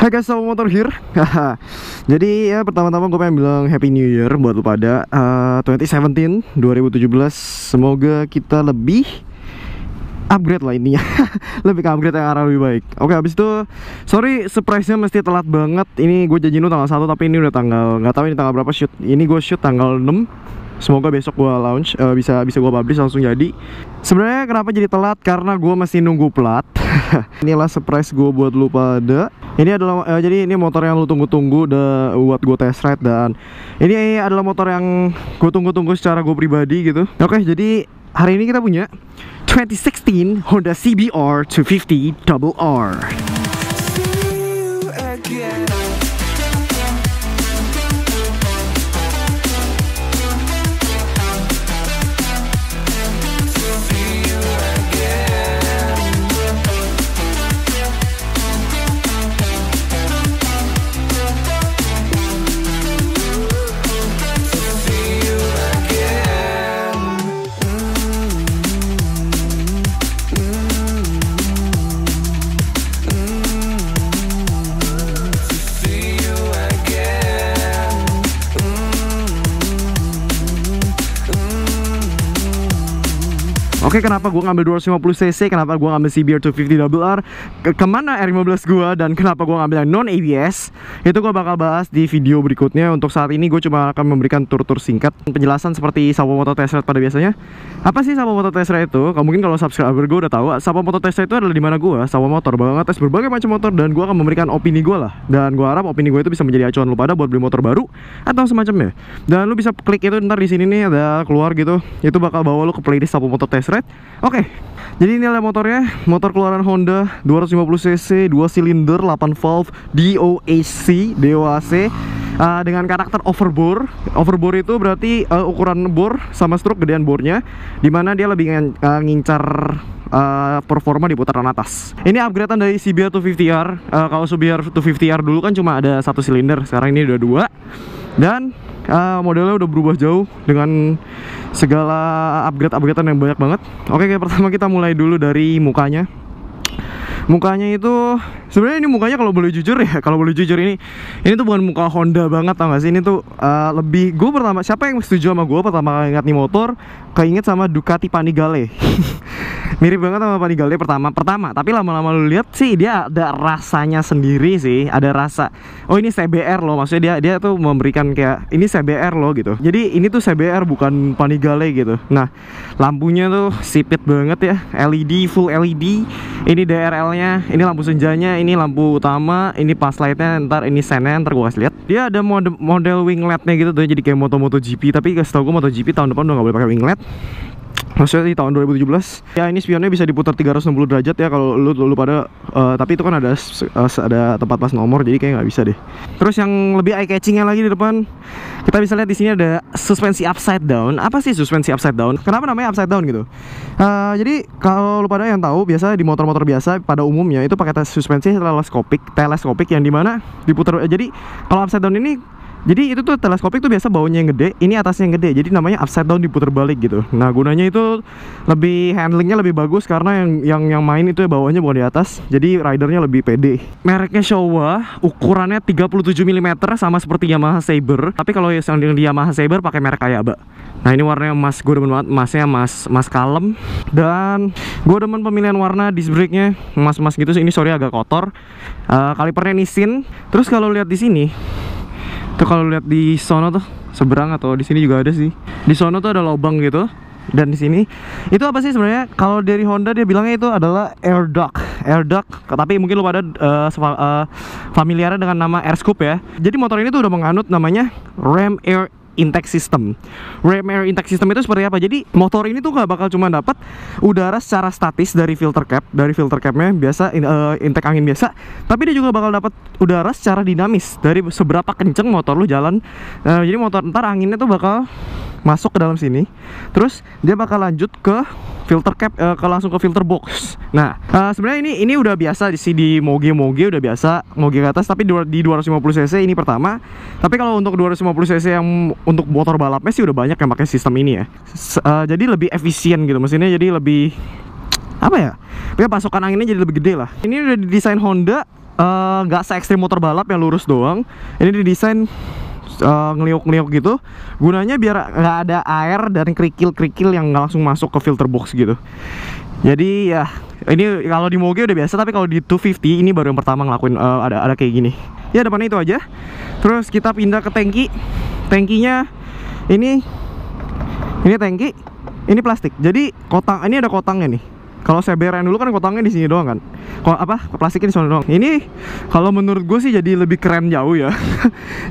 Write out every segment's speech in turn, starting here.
Hai guys, Sawo Motor here. Jadi ya pertama-tama gue pengen bilang Happy New Year buat lu pada 2017 Semoga kita lebih upgrade lah ininya. Lebih ke upgrade yang arah lebih baik. Oke, habis itu sorry surprise-nya mesti telat banget. Ini gue janjiin lu tanggal 1 tapi ini udah tanggal, nggak tahu ini tanggal berapa shoot. Ini gue shoot tanggal 6. Semoga besok gue launch, bisa gue publish langsung jadi. Sebenarnya kenapa jadi telat? Karena gue masih nunggu plat. Inilah surprise gue buat lu pada. Ini adalah jadi ini motor yang lu tunggu-tunggu udah buat gue test ride, dan ini adalah motor yang gue tunggu-tunggu secara gue pribadi gitu. Oke, jadi hari ini kita punya 2016 Honda CBR 250 RR. Oke, kenapa gue ngambil 250cc, kenapa gue ngambil CBR 250 RR, kemana R15 gue, dan kenapa gue ngambil yang non-ABS, itu gue bakal bahas di video berikutnya. Untuk saat ini gue cuma akan memberikan tur-tur singkat, penjelasan seperti Sawo Motor Test Ride pada biasanya. Apa sih Sawo Motor Test Ride itu? Mungkin kalau subscriber gue udah tahu, Sawo Motor Test Ride itu adalah dimana gue, Sawo Motor, bakal ngetes berbagai macam motor, dan gue akan memberikan opini gue lah. Dan gue harap opini gue itu bisa menjadi acuan lu pada buat beli motor baru atau semacamnya. Dan lu bisa klik itu ntar di sini nih ada keluar gitu, itu bakal bawa lu ke playlist Sawo Motor Test Ride. Oke, jadi ini adalah motornya, motor keluaran Honda 250cc, 2 silinder, 8 valve, DOAC, dengan karakter overbore. Overbore itu berarti ukuran bore sama stroke gedean bornya, dimana dia lebih ngincar performa di putaran atas. Ini upgradean dari CBR 250R. Kalau CBR 250R dulu kan cuma ada 1 silinder, sekarang ini udah 2. Dan modelnya udah berubah jauh dengan segala upgrade-upgradean yang banyak banget. Oke, pertama kita mulai dulu dari mukanya. Mukanya itu sebenarnya ini mukanya kalau boleh jujur ya, kalau boleh jujur ini tuh bukan muka Honda banget, tau gak sih? Ini tuh lebih, gue pertama, siapa yang setuju sama gue pertama kali ingat nih motor, keinget sama Ducati Panigale. Mirip banget sama Panigale pertama, tapi lama-lama lu lihat sih dia ada rasanya sendiri sih, ada rasa, oh ini CBR loh, maksudnya dia tuh memberikan kayak ini CBR loh gitu. Jadi ini tuh CBR bukan Panigale gitu. Nah, lampunya tuh sipit banget ya, LED, full LED. Ini DRL-nya, ini lampu senjanya, ini lampu utama, ini pas lightnya, ntar ini sennya, ntar gue kasih lihat. Dia ada model wingletnya gitu tuh, jadi kayak MotoGP, tapi setahu gue MotoGP tahun depan udah gak boleh pakai winglet. Maksudnya di tahun 2017. Ya, ini spionnya bisa diputar 360 derajat ya kalau lu pada tapi itu kan ada tempat pas nomor, jadi kayak nggak bisa deh. Terus yang lebih eye catchingnya lagi di depan, kita bisa lihat di sini ada suspensi upside down. Apa sih suspensi upside down? Kenapa namanya upside down gitu? Jadi kalau lu pada yang tahu, biasa di motor-motor biasa pada umumnya itu pakai suspensi teleskopik yang dimana diputar. Jadi kalau upside down ini, jadi itu tuh teleskopik tuh biasa bawahnya yang gede, ini atasnya yang gede, jadi namanya upside down, diputar balik gitu. Nah, gunanya itu lebih handlingnya lebih bagus karena yang main itu ya bawahnya bukan di atas, jadi ridernya lebih pede. Mereknya Showa, ukurannya 37 mm sama seperti Yamaha Saber, tapi kalau yang di Yamaha Saber pakai merek Ayaba. Nah, ini warnanya emas, gue demen banget, emasnya emas kalem, dan gue demen pemilihan warna disc brake-nya emas-emas gitu. Ini sorry agak kotor. Kalipernya Nissin. Terus kalau lihat di sini tuh, kalau lihat di sono tuh seberang, atau di sini juga ada sih. Di sono tuh ada lubang gitu. Dan di sini itu apa sih sebenarnya? Kalau dari Honda dia bilangnya itu adalah air duct. Tapi mungkin lu pada familiar dengan nama air scoop ya. Jadi motor ini tuh udah menganut namanya ram air intake system. Ram air intake system itu seperti apa? Jadi motor ini tuh nggak bakal cuma dapat udara secara statis dari filter capnya biasa, intake angin biasa, tapi dia juga bakal dapat udara secara dinamis dari seberapa kenceng motor lu jalan. Jadi motor ntar anginnya tuh bakal masuk ke dalam sini, terus dia bakal lanjut ke filter cap, langsung ke filter box. Nah, sebenarnya ini udah biasa di moge udah biasa moge ke atas, tapi di 250cc ini pertama. Tapi kalau untuk 250cc yang untuk motor balapnya sih udah banyak yang pakai sistem ini ya. Jadi lebih efisien gitu mesinnya, jadi lebih apa ya? Pasokan anginnya jadi lebih gede lah. Ini udah didesain Honda nggak se ekstrim motor balap yang lurus doang. Ini didesain ngeliuk-ngeliuk gitu, gunanya biar nggak ada air dan kerikil-kerikil yang nggak langsung masuk ke filter box gitu. Jadi ya ini kalau di Moge udah biasa, tapi kalau di 250 ini baru yang pertama ngelakuin ada kayak gini. Ya depannya itu aja. Terus kita pindah ke tangki. Tangkinya ini tangki, ini plastik. Jadi kotang, ini ada kotangnya nih. Kalau CBR dulu kan kotangnya di sini doang kan. Kok plastiknya di sana doang. Ini kalau menurut gue sih jadi lebih keren jauh ya.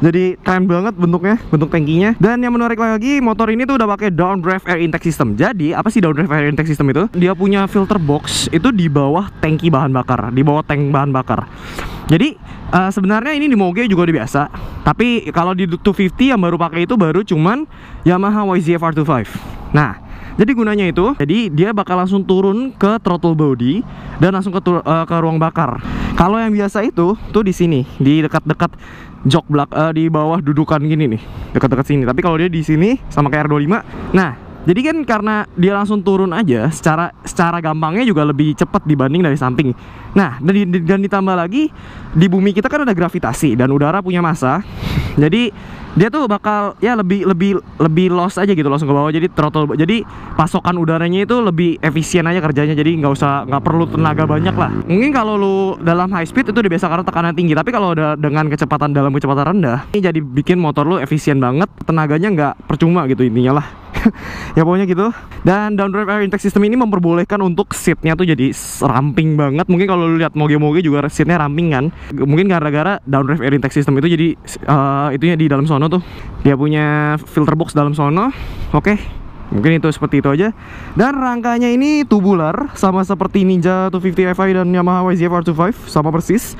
Jadi keren banget bentuknya, bentuk tangkinya. Dan yang menarik lagi, motor ini tuh udah pakai down drive air intake system. Jadi apa sih down drive air intake system itu? Dia punya filter box itu di bawah tangki bahan bakar, di bawah tank bahan bakar. Jadi sebenarnya ini di Moge juga udah biasa. Tapi kalau di 250 yang baru pakai itu baru cuman Yamaha YZF R25. Nah, jadi gunanya itu, jadi dia bakal langsung turun ke throttle body dan langsung ke ruang bakar. Kalau yang biasa itu tuh di sini, di dekat-dekat jok belakang, di bawah dudukan gini nih, dekat-dekat sini. Tapi kalau dia di sini sama kayak R25. Nah, jadi kan karena dia langsung turun aja, secara gampangnya juga lebih cepat dibanding dari samping. Nah, dan ditambah lagi di bumi kita kan ada gravitasi dan udara punya massa. Jadi dia tuh bakal ya lebih loss aja gitu, langsung ke bawah. Jadi throttle, jadi pasokan udaranya itu lebih efisien aja kerjanya. Jadi nggak perlu tenaga banyak lah. Mungkin kalau lu dalam high speed itu udah biasa karena tekanan tinggi, tapi kalau udah dengan kecepatan rendah, ini jadi bikin motor lu efisien banget, tenaganya nggak percuma gitu intinya lah. Ya pokoknya gitu. Dan down drive air intake system ini memperbolehkan untuk seatnya tuh jadi ramping banget. Mungkin kalau lu lihat Moge-Moge juga seatnya ramping kan. Mungkin gara-gara down drive air intake system itu jadi itunya di dalam sono tuh dia punya filter box dalam sono. Oke, mungkin itu seperti itu aja. Dan rangkanya ini tubular, sama seperti Ninja 250 Fi dan Yamaha YZF R25, sama persis.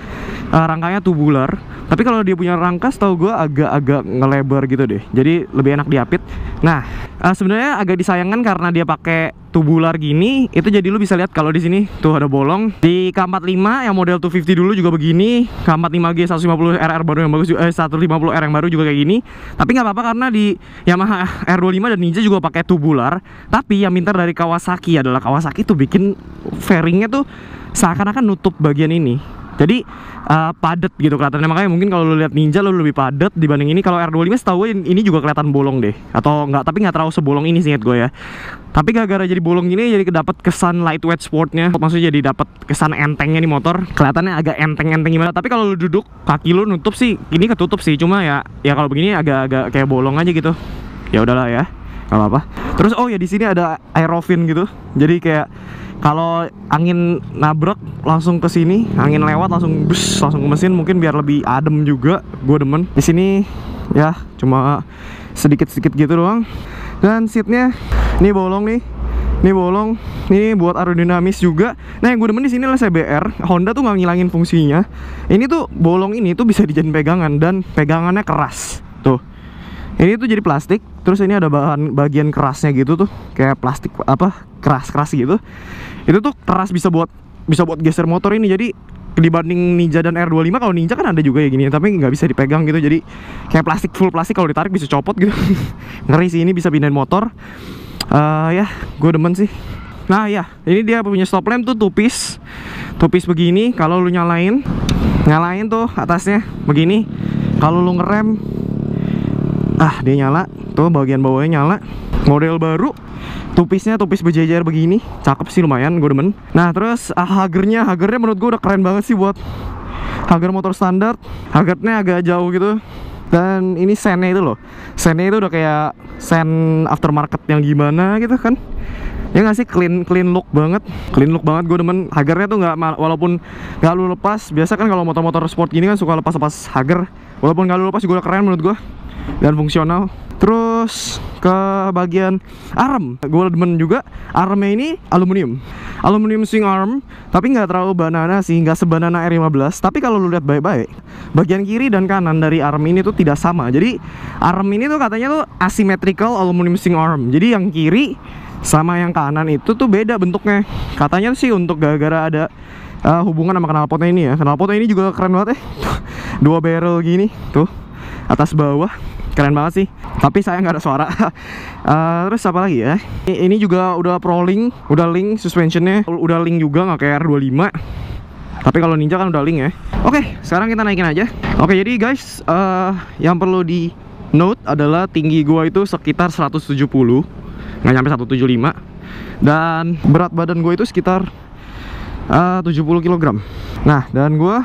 Rangkanya tubular. Tapi kalau dia punya rangka, setahu gue agak ngelebar gitu deh. Jadi lebih enak diapit. Nah, sebenarnya agak disayangkan karena dia pakai tubular gini. Itu jadi lu bisa lihat kalau di sini tuh ada bolong. Di K45 yang model 250 dulu juga begini. K45G 150RR baru yang bagus, 150R yang baru juga kayak gini. Tapi nggak apa-apa karena di Yamaha R25 dan Ninja juga pakai tubular. Tapi yang pintar dari Kawasaki adalah Kawasaki tuh bikin fairingnya tuh seakan-akan nutup bagian ini. Jadi padat gitu kelihatannya. Makanya mungkin kalau lu lihat Ninja lu lebih padat dibanding ini. Kalau R25 setahu gue ini juga kelihatan bolong deh. Atau enggak, tapi nggak terlalu sebolong ini sih ingat gue ya. Tapi gara-gara jadi bolong gini jadi dapat kesan lightweight sportnya. Maksudnya jadi dapat kesan entengnya nih motor. Kelihatannya agak enteng-enteng gimana. Tapi kalau lu duduk kaki lu nutup sih, ini ketutup sih. Cuma ya kalau begini agak kayak bolong aja gitu. Ya udahlah ya, nggak apa-apa. Terus oh ya di sini ada aerofin gitu. Jadi kayak kalau angin nabrak langsung ke sini, angin lewat langsung ke mesin, mungkin biar lebih adem juga. Gue demen. Di sini ya cuma sedikit-sedikit gitu doang. Dan seatnya ini bolong nih. Ini bolong. Ini buat aerodinamis juga. Nah, yang gue demen di sini adalah CBR. Honda tuh nggak ngilangin fungsinya. Ini tuh bolong ini tuh bisa dijadiin pegangan dan pegangannya keras. Tuh. Ini tuh jadi plastik, terus ini ada bagian kerasnya gitu tuh, kayak plastik apa keras gitu. Itu tuh keras bisa buat geser motor ini. Jadi dibanding Ninja dan R25, kalau Ninja kan ada juga ya gini, tapi nggak bisa dipegang gitu. Jadi kayak plastik, full plastik, kalau ditarik bisa copot gitu. Ngeri sih, ini bisa pindahin motor. Ya, gue demen sih. Nah ya, ini dia punya stop lamp tuh two piece begini. Kalau lu nyalain tuh atasnya begini. Kalau lu ngerem, dia nyala, tuh bagian bawahnya nyala. Model baru, tupisnya tupis berjejer begini, cakep sih, lumayan, gue demen. Nah terus hagernya menurut gue udah keren banget sih buat hager motor standar. Hagernya agak jauh gitu. Dan ini sennya itu loh, sennya itu udah kayak sen aftermarket yang gimana gitu kan. Ya nggak sih, clean look banget gue demen. Hagernya tuh nggak, walaupun nggak lu lepas. Biasa kan kalau motor-motor sport gini kan suka lepas hager. Walaupun nggak lu lepas juga udah keren menurut gue dan fungsional. Terus ke bagian arm, gue demen juga. Armnya ini aluminium swing arm, tapi nggak terlalu banana sih, nggak sebanana R15. Tapi kalau lu lihat baik-baik, bagian kiri dan kanan dari arm ini tuh tidak sama. Jadi arm ini tuh katanya tuh asymmetrical aluminium swing arm. Jadi yang kiri sama yang kanan itu tuh beda bentuknya. Katanya sih untuk gara-gara ada hubungan sama knalpotnya ini ya. Knalpotnya ini juga keren banget ya. 2 barrel gini tuh, atas bawah, keren banget sih. Tapi saya nggak ada suara. Terus apa lagi ya? Ini juga udah Pro Link, udah link suspensionnya, udah link juga, nggak kayak R25. Tapi kalau Ninja kan udah link ya. Oke, sekarang kita naikin aja. Oke, jadi guys, yang perlu di note adalah tinggi gua itu sekitar 170, nggak nyampe 175. Dan berat badan gue itu sekitar 70 kg. Nah, dan gue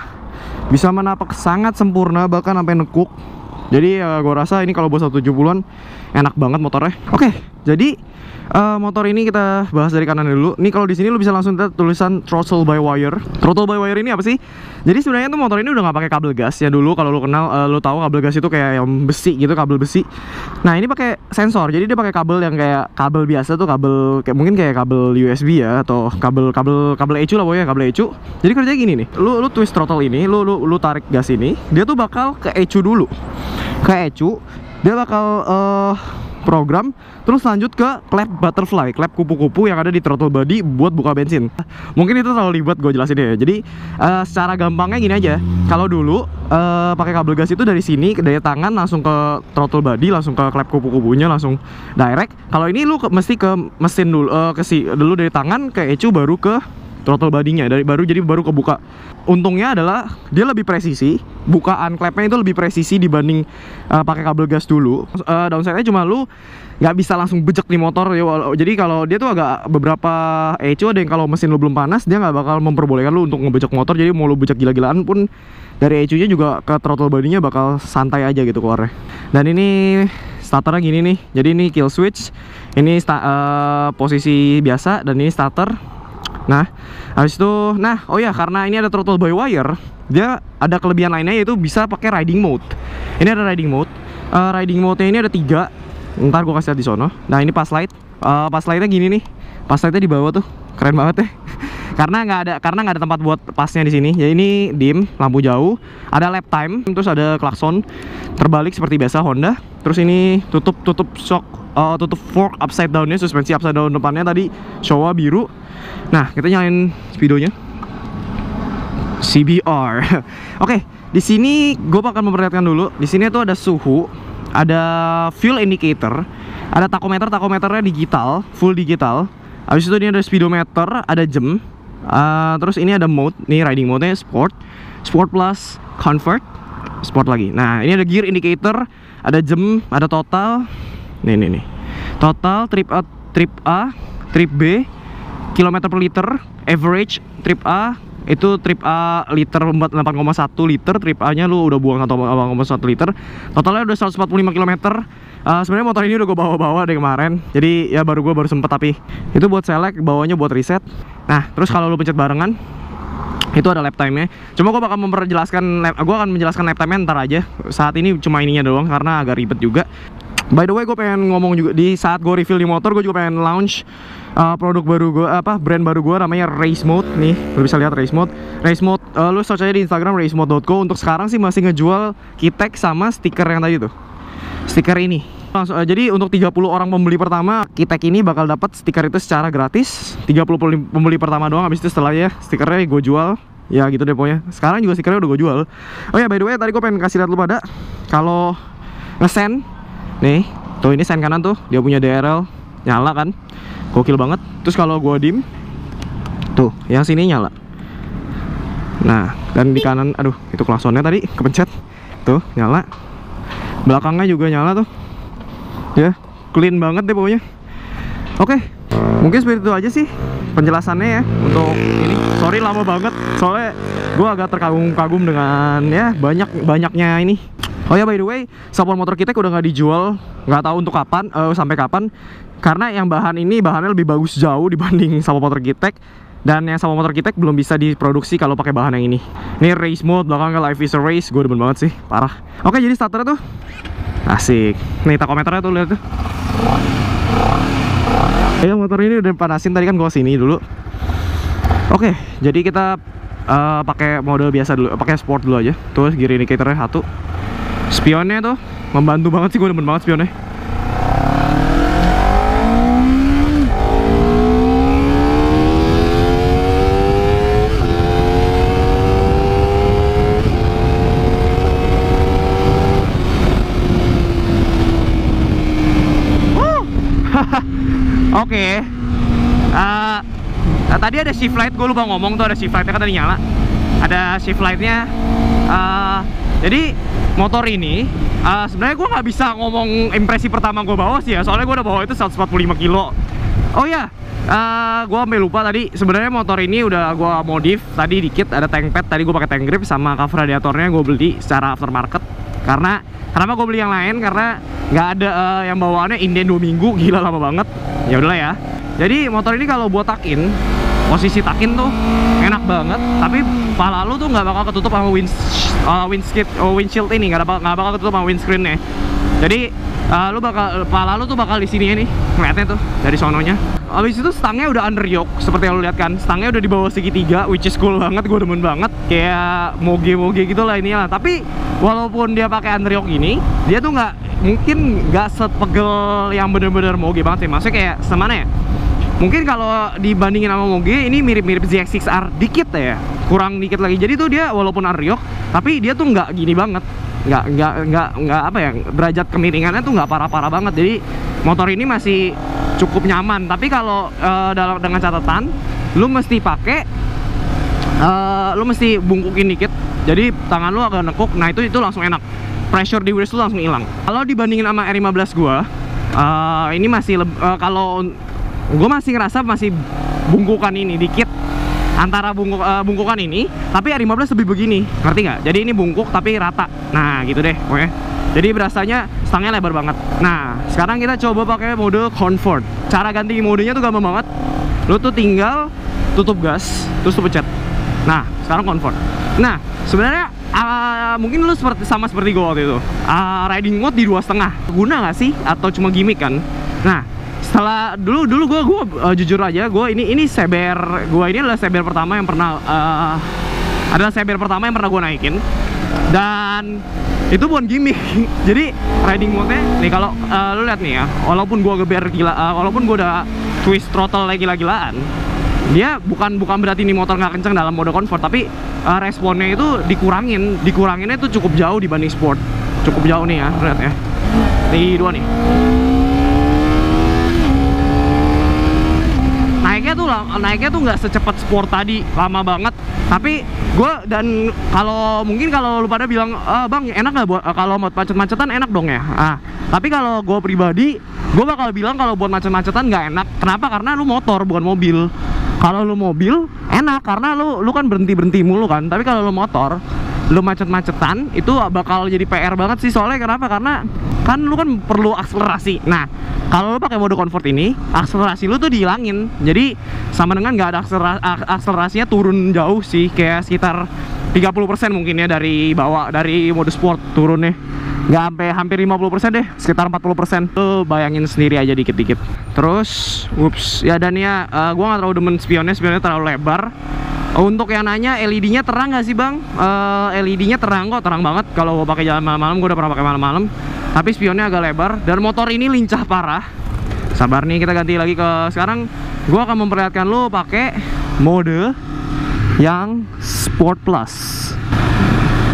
bisa menapak sangat sempurna, bahkan sampai nekuk. Jadi gue rasa ini kalau buat 170-an enak banget motornya. Oke, jadi motor ini kita bahas dari kanan dulu. Nih kalau di sini lu bisa langsung lihat tulisan throttle by wire. Throttle by wire ini apa sih? Jadi sebenarnya tuh motor ini udah nggak pakai kabel gas ya. Dulu kalau lu kenal, lu tahu kabel gas itu kayak yang besi gitu, kabel besi. Nah ini pakai sensor. Jadi dia pakai kabel yang kayak kabel biasa tuh, kabel kayak mungkin kayak kabel USB ya, atau kabel ECU lah pokoknya, kabel ECU. Jadi kerjanya gini nih. Lu twist throttle ini, lu tarik gas ini, dia tuh bakal ke ECU dulu. Ke ECU, dia bakal program, terus lanjut ke klep butterfly, klep kupu-kupu yang ada di throttle body buat buka bensin. Mungkin itu terlalu ribet gue jelasin ya. Jadi secara gampangnya gini aja. Kalau dulu pakai kabel gas itu dari sini, dari tangan langsung ke throttle body, langsung ke klep kupu-kupunya, langsung direct. Kalau ini lu mesti ke mesin dulu, dulu dari tangan ke ECU, baru ke throttle body-nya, baru kebuka. Untungnya adalah dia lebih presisi, bukaan klepnya itu lebih presisi dibanding pakai kabel gas dulu. Downside-nya cuma lu nggak bisa langsung bejek di motor ya. Jadi kalau dia tuh agak beberapa ECU ada yang kalau mesin lu belum panas, dia nggak bakal memperbolehkan lu untuk ngebejek motor. Jadi mau lu bejek gila-gilaan pun dari ECU-nya juga ke throttle body-nya bakal santai aja gitu keluarnya. Dan ini starternya gini nih. Jadi ini kill switch, ini posisi biasa, dan ini starter. Nah, habis itu, oh ya, karena ini ada throttle by wire, dia ada kelebihan lainnya, yaitu bisa pakai riding mode. Ini ada riding mode. Riding mode-nya ini ada 3. Ntar gue kasih lihat di sono. Nah, ini pass light. Pass light-nya gini nih. Pass light-nya di bawah tuh. Keren banget ya. karena nggak ada tempat buat pasnya di sini. Ya ini dim, lampu jauh, ada lap time, terus ada klakson terbalik seperti biasa Honda. Terus ini tutup shock, tutup fork upside down-nya, suspensi upside down depannya tadi Showa biru. Nah, kita nyalain speedonya. CBR. Oke, di sini gue bakal memperlihatkan dulu. Di sini tuh ada suhu, ada fuel indicator, ada takometernya digital, full digital. Habis itu ini ada speedometer, ada jam. Terus ini ada mode, nih riding mode-nya sport plus comfort, sport lagi. Nah, ini ada gear indicator, ada jam, ada total. Nih. Total trip A, trip B, kilometer per liter, average trip A itu trip A liter 8,1 liter, trip A nya lu udah buang 8,1 liter, totalnya udah 145 km. Sebenarnya motor ini udah gue bawa dari kemarin, jadi ya baru sempet, tapi itu buat select, bawanya buat reset. Nah, terus kalau lu pencet barengan itu ada lap time-nya. Cuma gue bakal akan menjelaskan lap time-nya ntar aja. Saat ini cuma ininya doang karena agak ribet juga. By the way, gue pengen ngomong juga, di saat gue review di motor, gue juga pengen launch produk baru gue, brand baru gue, namanya Race Mode. Nih, lu bisa lihat Race Mode. Lu search aja di Instagram racemode.co. Untuk sekarang sih masih ngejual kitek sama stiker yang tadi tuh. Stiker ini. Jadi untuk 30 orang pembeli pertama, kitek ini bakal dapat stiker itu secara gratis. 30 pembeli pertama doang, habis itu setelahnya stikernya gue jual. Ya gitu deh pokoknya. Sekarang juga stikernya udah gue jual. Oh ya, by the way, tadi gue pengen kasih lihat lu pada, kalau ngesen nih, tuh ini sen kanan tuh, dia punya DRL, nyala kan, gokil banget. Terus kalau gua dim, tuh yang sini nyala. Nah, dan di kanan, aduh, itu klaksonnya tadi kepencet, tuh nyala. Belakangnya juga nyala tuh, ya clean banget deh pokoknya. Oke, mungkin seperti itu aja sih penjelasannya ya untuk ini. Sorry lama banget, soalnya gua agak terkagum-kagum dengan ya banyaknya ini. Oh ya, by the way, support motor kita udah nggak dijual, nggak tahu untuk kapan, sampai kapan. Karena yang bahannya lebih bagus jauh dibanding support motor Kitek. Dan yang support motor Kitek belum bisa diproduksi kalau pakai bahan yang ini. Ini race mode, belakangnya Life is a Race, gue demen banget sih, parah. Oke, jadi starternya tuh asik. Nih takometernya tuh, lihat tuh. Ya, motor ini udah panasin tadi kan, gue sini dulu. Oke, jadi kita pakai mode biasa dulu, pakai sport dulu aja. Tuh gear indicatornya 1. Spionnya tuh membantu banget sih, gue demen banget spionnya. Oke. Tadi ada shift light, gue lupa ngomong tuh, ada shift lightnya kan tadi nyala. ada shift lightnya. Jadi motor ini sebenarnya gue nggak bisa ngomong impresi pertama gue bawa sih ya, soalnya gue udah bawa itu 145 kilo. Oh ya, gue sampai lupa tadi, sebenarnya motor ini udah gue modif tadi dikit, ada tank pad, tadi gue pakai tank grip sama cover radiatornya gue beli secara aftermarket. Karena kenapa gue beli yang lain? Karena nggak ada yang bawaannya inden 2 minggu, gila lama banget. Ya udahlah ya. Jadi motor ini kalau buat takin, posisi takin tuh enak banget, tapi kepala lu tuh nggak bakal ketutup sama windshield ini, nggak bakal ketutup sama windscreennya. Jadi kepala lu tuh bakal di sini nih, ngeliatnya tuh dari sononya. Habis itu stangnya udah under yoke, seperti yang lu lihat kan. Stangnya udah di bawah segitiga, which is cool banget, gue demen banget. Kayak moge-moge gitu lah ini lah. Tapi walaupun dia pakai under yoke ini, dia tuh mungkin nggak sepegel yang bener-bener moge banget sih. Maksudnya kayak semana ya? Mungkin kalau dibandingin sama Moge, ini mirip-mirip ZX-6R dikit ya, kurang dikit lagi. Jadi tuh dia walaupun under yoke, tapi dia tuh nggak gini banget, nggak apa ya, derajat kemiringannya tuh nggak parah-parah banget. Jadi motor ini masih cukup nyaman. Tapi kalau dengan catatan, lu mesti lu mesti bungkukin dikit. Jadi tangan lu agak nekuk, nah itu langsung enak. Pressure di wheels lu langsung hilang. Kalau dibandingin sama R15 gua, ini masih kalau gue masih ngerasa masih bungkukan ini dikit antara bungkukan ini, tapi R15 lebih begini, ngerti nggak? Jadi ini bungkuk tapi rata, nah gitu deh, oke. Jadi berasanya stangnya lebar banget. Nah sekarang kita coba pakai mode comfort. Cara ganti modenya tuh gampang banget. Lu tuh tinggal tutup gas, terus tuh pencet. Nah sekarang comfort. Nah sebenarnya mungkin lu sama seperti gue waktu itu, riding mode di 2,5 guna nggak sih? Atau cuma gimmick kan? Nah setelah dulu gue jujur aja, ini CBR gue ini adalah CBR pertama yang pernah gue naikin, dan itu bukan gimmick. Jadi riding mode-nya nih, kalau lu lihat nih ya, walaupun gue geber gila, walaupun gue udah twist throttle lagi gila-gilaan, dia bukan berarti ini motor nggak kenceng dalam mode comfort, tapi responnya itu dikuranginnya itu cukup jauh dibanding sport, cukup jauh nih ya, lihat ya, di 2 nih. Naiknya tuh nggak secepat sport tadi, lama banget. Tapi gue, dan kalau lu pada bilang, bang enak nggak buat kalau buat macet-macetan, enak dong ya. Tapi kalau gue pribadi, gue bakal bilang kalau buat macet-macetan nggak enak. Kenapa? Karena lu motor bukan mobil. Kalau lu mobil enak karena lu kan berhenti mulu kan. Tapi kalau lu motor, lu macet-macetan itu bakal jadi PR banget sih. Soalnya kenapa? Karena kan lu kan perlu akselerasi. Nah kalau lu pakai mode comfort ini, akselerasi lu tuh dihilangin. Jadi sama dengan nggak ada akselerasinya, turun jauh sih, kayak sekitar 30% mungkin ya dari mode sport turunnya. Nggak sampai hampir 50% deh, sekitar 40%. Lu bayangin sendiri aja dikit-dikit. Terus, ya dan ya, gue nggak terlalu demen spionnya terlalu lebar. Untuk yang nanya, LED-nya terang nggak sih bang? LED-nya terang kok, terang banget. Kalau gue pakai jalan malam-malam, gue udah pernah pakai malam-malam. Tapi spionnya agak lebar, dan motor ini lincah parah. Sabar nih, kita ganti lagi ke sekarang. Gue akan memperlihatkan lo pakai mode yang Sport Plus.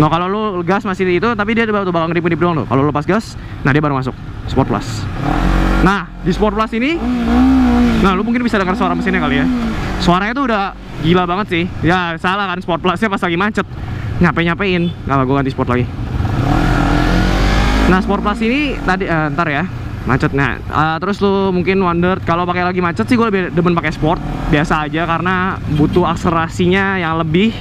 Nah kalau lo gas masih itu, tapi dia bakal ngedip-ngedip doang lo. Kalau lo pas gas, nah dia baru masuk Sport Plus. Nah di Sport Plus ini, nah lo mungkin bisa dengar suara mesinnya kali ya. Suaranya tuh udah gila banget sih. Ya salah kan, Sport Plusnya pas lagi macet nyapein. Nah gue ganti Sport lagi. Nah Sport Plus ini tadi ntar ya macet. Nah terus lu mungkin wonder, kalau pakai lagi macet sih gue lebih demen pakai Sport biasa aja, karena butuh akselerasinya yang lebih.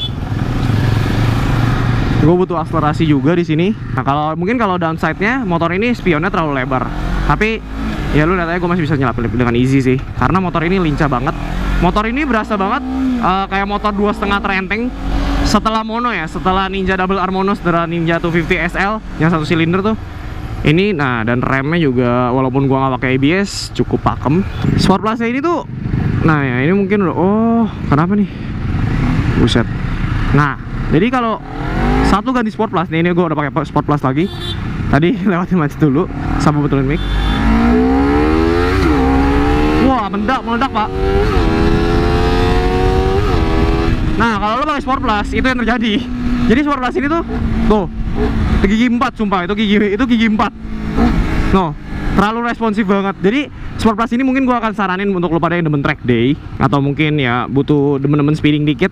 Gue butuh akselerasi juga di sini. Nah kalau downside-nya, motor ini spionnya terlalu lebar. Tapi ya lu lihat aja, gue masih bisa nyelap dengan easy sih, karena motor ini lincah banget. Motor ini berasa banget kayak motor 2,5 terenteng setelah mono ya, setelah Ninja Double R mono, setelah Ninja 250 SL yang 1 silinder tuh. Ini, nah dan remnya juga walaupun gua nggak pakai ABS cukup pakem. Sport Plus ini tuh, nah ya ini mungkin udah, oh kenapa nih, buset. Nah jadi kalau satu ganti Sport Plus, nih ini gua udah pakai Sport Plus lagi. Tadi lewatin macet dulu, sampai betulin mic. Wah meledak pak. Nah kalau lo pakai Sport Plus, itu yang terjadi. Jadi Sport Plus ini tuh gigi 4, sumpah, itu gigi 4. No, terlalu responsif banget. Jadi Sport Plus ini mungkin gua akan saranin untuk lo pada yang demen track day, atau mungkin ya butuh demen-demen speeding dikit.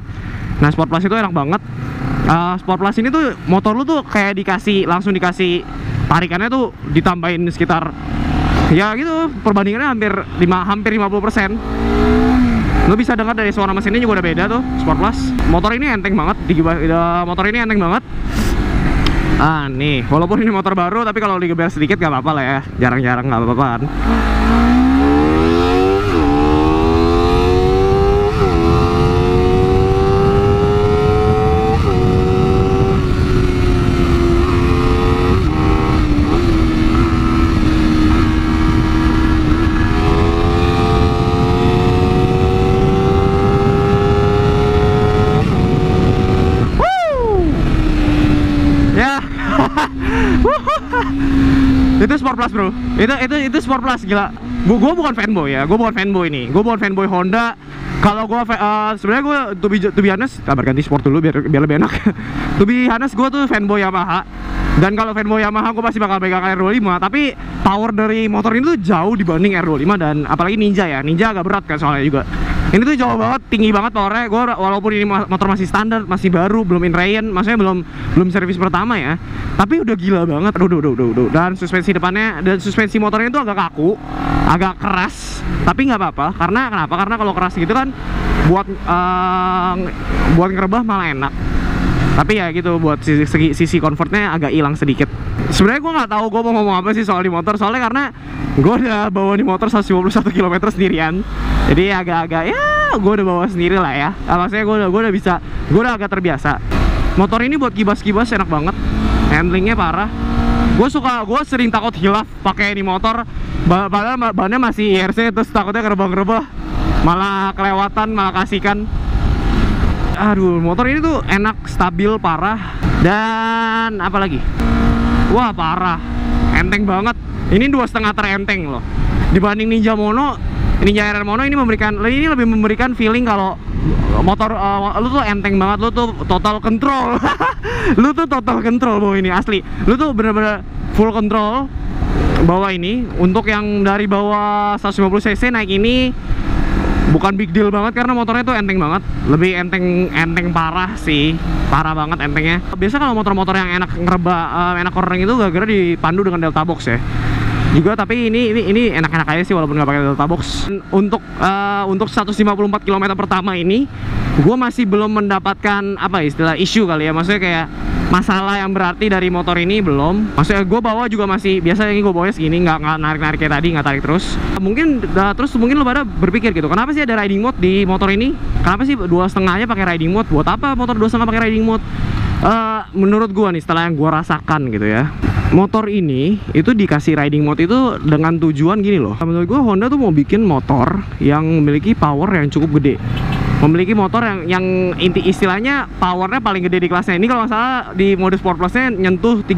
Nah Sport Plus itu enak banget. Sport Plus ini tuh motor lu tuh kayak langsung dikasih tarikannya tuh ditambahin sekitar ya gitu, perbandingannya hampir 50%. Lo bisa dengar dari suara mesinnya juga udah beda tuh Sport Plus. Motor ini enteng banget, motor ini enteng banget. Nih, walaupun ini motor baru, tapi kalau digeber sedikit gak apa-apa lah ya. Jarang-jarang gak apa-apa kan. Itu Sport Plus bro, itu Sport Plus gila. Gue bukan fanboy ya, gue bukan fanboy nih, gue bukan fanboy Honda. Kalau gue sebenarnya gue to be honest, kabar ganti sport dulu biar lebih enak. To be honest, gue tuh fanboy Yamaha. Dan kalau fanboy Yamaha gue pasti bakal pegang R25. Tapi power dari motor ini tuh jauh dibanding R25 dan apalagi Ninja ya. Ninja agak berat kan soalnya juga. Ini tuh jauh banget, tinggi banget powernya. Gue walaupun ini motor masih standar, masih baru, belum in-rain, maksudnya belum servis pertama ya. Tapi udah gila banget. Aduh. Dan suspensi depannya dan suspensi motornya itu agak kaku, agak keras. Tapi nggak apa-apa. Karena kenapa? Karena kalau keras gitu kan buat ngerebah malah enak. Tapi ya gitu, buat sisi comfortnya agak hilang sedikit. Sebenarnya gue nggak tahu gue mau ngomong apa sih soal di motor, soalnya karena gue udah bawa di motor 151 km sendirian. Jadi agak-agak ya gue udah bawa sendiri lah ya. Maksudnya gue udah agak terbiasa. Motor ini buat kibas-kibas enak banget, handlingnya parah. Gue sering takut hilaf pakai ini motor, padahal bannya masih IRC, terus takutnya ngerebah-ngerebah, malah kelewatan, malah kasihkan. Aduh, motor ini tuh enak, stabil, parah. Dan apa lagi? Wah, parah. Enteng banget. Ini 2,5 terenteng loh. Dibanding Ninja RR Mono ini lebih memberikan feeling kalau motor lu tuh enteng banget, lu tuh total control. Lu tuh total control bawa ini asli. Lu tuh bener-bener full control bawa ini. Untuk yang dari bawah 150 cc naik ini bukan big deal banget karena motornya tuh enteng banget. Lebih enteng parah sih. Parah banget entengnya. Biasa kalau motor-motor yang enak ngerebah, enak cornering itu gara-gara dipandu dengan Delta Box ya. Juga tapi ini enak-enak aja sih walaupun nggak pakai Delta Box. Untuk 154 km pertama ini gue masih belum mendapatkan apa istilah isu kali ya, maksudnya kayak masalah yang berarti dari motor ini belum. Maksudnya gue bawa juga masih biasa, ini gue bawa segini, nggak narik kayak tadi, nggak tarik terus. Mungkin lo pada berpikir gitu, kenapa sih ada riding mode di motor ini? Kenapa sih 2,5 aja pakai riding mode? Buat apa motor 2,5 pakai riding mode? Menurut gue nih, setelah yang gue rasakan gitu ya, motor ini itu dikasih riding mode itu dengan tujuan gini loh. Menurut gue Honda tuh mau bikin motor yang memiliki power yang cukup gede, memiliki motor yang inti istilahnya powernya paling gede di kelasnya. Ini kalau nggak salah di mode Sport Plusnya nyentuh 31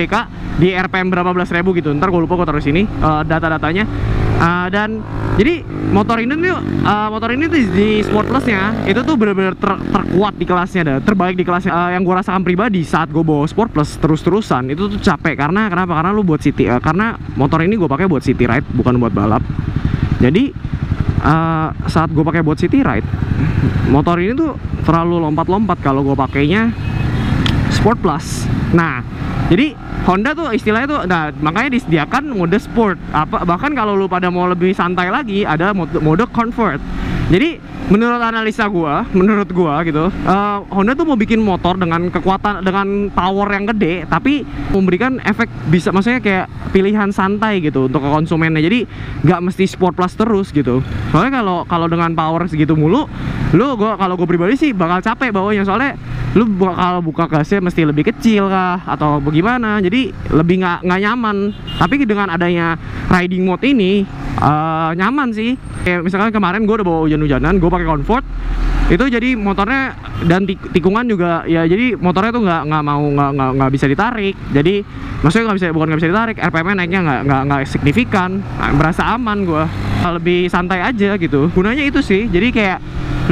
dk di RPM berapa belas ribu gitu. Ntar gue lupa, gue taruh sini data-datanya. Dan jadi motor ini tuh di Sport Plusnya itu tuh benar-benar terkuat di kelasnya, terbaik di kelasnya. Yang gue rasakan pribadi saat gue bawa Sport Plus terus-terusan itu tuh capek. Karena kenapa? Karena lu buat city, karena motor ini gue pakai buat city ride, bukan buat balap. Jadi saat gue pakai buat city ride, motor ini tuh terlalu lompat-lompat kalau gue pakainya Sport Plus. Nah, jadi Honda tuh istilahnya tuh, nah makanya disediakan mode sport. Bahkan kalau lu pada mau lebih santai lagi, ada mode comfort. Jadi menurut analisa menurut gua gitu, Honda tuh mau bikin motor dengan kekuatan, dengan power yang gede, tapi memberikan efek bisa, maksudnya kayak pilihan santai gitu untuk ke konsumennya. Jadi nggak mesti Sport Plus terus gitu. Soalnya kalau dengan power segitu mulu, kalau gue pribadi sih bakal capek bawanya. Soalnya lu kalau buka gasnya mesti lebih kecil kah atau bagaimana, jadi lebih nggak nyaman. Tapi dengan adanya riding mode ini nyaman sih. Kayak misalkan kemarin gue udah bawa hujan-hujanan, gue pakai comfort, itu jadi motornya dan tikungan juga ya, jadi motornya tuh nggak bisa ditarik. Jadi maksudnya bukan nggak bisa ditarik, RPM naiknya nggak signifikan, berasa aman. Gue lebih santai aja gitu. Gunanya itu sih, jadi kayak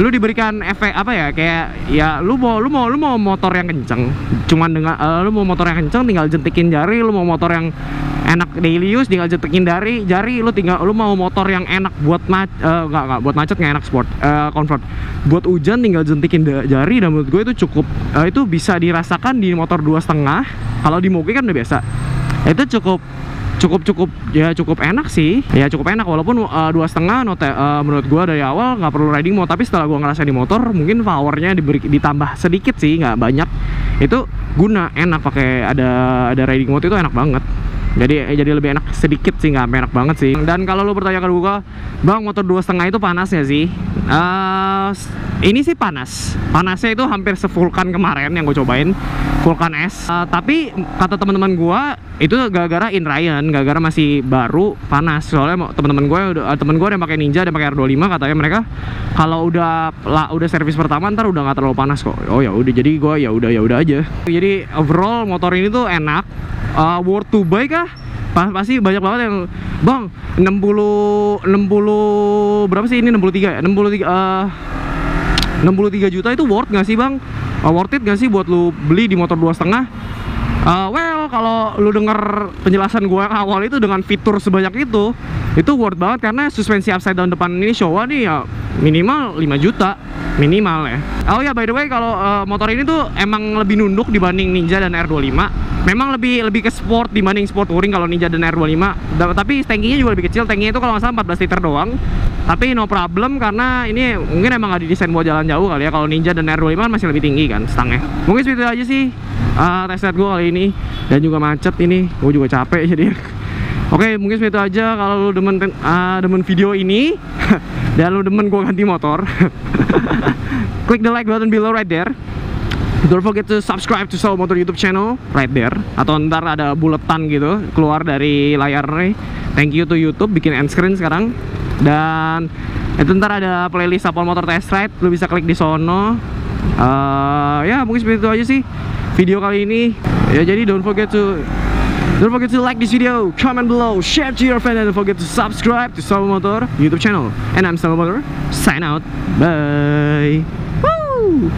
lu diberikan efek apa ya, kayak ya lu mau motor yang kenceng, cuman dengan lu mau motor yang kenceng tinggal jentikin jari. Lu mau motor yang enak daily use, tinggal jentikin jari, lu mau motor yang enak buat nggak buat macet, nggak enak sport, comfort. Buat hujan tinggal jentikin jari, dan menurut gue itu cukup, itu bisa dirasakan di motor 2,5. Kalau di Moge kan udah biasa. Itu cukup enak sih, ya cukup enak, walaupun 2,5 menurut gua dari awal nggak perlu riding mode, tapi setelah gua ngerasain di motor mungkin powernya ditambah sedikit sih, nggak banyak, itu guna enak pakai ada riding mode, itu enak banget. Jadi lebih enak sedikit sih, nggak enak banget sih. Dan kalau lu bertanya ke gua, bang motor 2,5 itu panas nggak sih? Ini sih panasnya itu hampir se-Vulcan kemarin yang gue cobain, Vulcan S. Tapi kata teman-teman gue itu gara-gara Inryan, gara-gara masih baru panas. Soalnya teman-teman gue ada yang pakai Ninja, ada yang pakai R25, katanya mereka kalau udah servis pertama ntar udah nggak terlalu panas kok. Oh ya udah, jadi gue ya udah aja. Jadi overall motor ini tuh enak, worth to buy kah? Pasti banyak banget yang bang 60 berapa sih ini, 63 ya? 63 juta itu worth nggak sih bang? Worth it nggak sih buat lu beli di motor 2,5? Well, kalau lu denger penjelasan gue yang awal itu dengan fitur sebanyak itu worth banget, karena suspensi upside down depan ini Showa nih ya minimal 5 juta minimal ya. Oh ya, by the way, kalau motor ini tuh emang lebih nunduk dibanding Ninja dan R25. Memang lebih ke sport dibanding sport touring kalau Ninja dan R25. Tapi tankinya juga lebih kecil. Tankinya itu kalau nggak salah 14 liter doang. Tapi no problem, karena ini mungkin emang nggak didesain buat jalan jauh kali ya. Kalau Ninja dan R25 kan masih lebih tinggi kan stangnya. Mungkin segitu aja sih test ride gue kali ini. Dan juga macet ini, gue juga capek jadi. Oke, mungkin segitu aja. Kalau lu demen video ini dan lu demen gue ganti motor, klik the like button below right there. Don't forget to subscribe to Sawo Motor YouTube channel right there. Atau ntar ada buletan gitu keluar dari layar nih. Thank you to YouTube bikin end screen sekarang. Dan itu ntar ada playlist Sapol Motor Test Ride, lu bisa klik di sono. Ya mungkin seperti itu aja sih video kali ini. Ya jadi don't forget to like this video, comment below, share to your friends, and don't forget to subscribe to Sawo Motor YouTube channel. And I'm Sawo Motor, sign out, bye. Woo!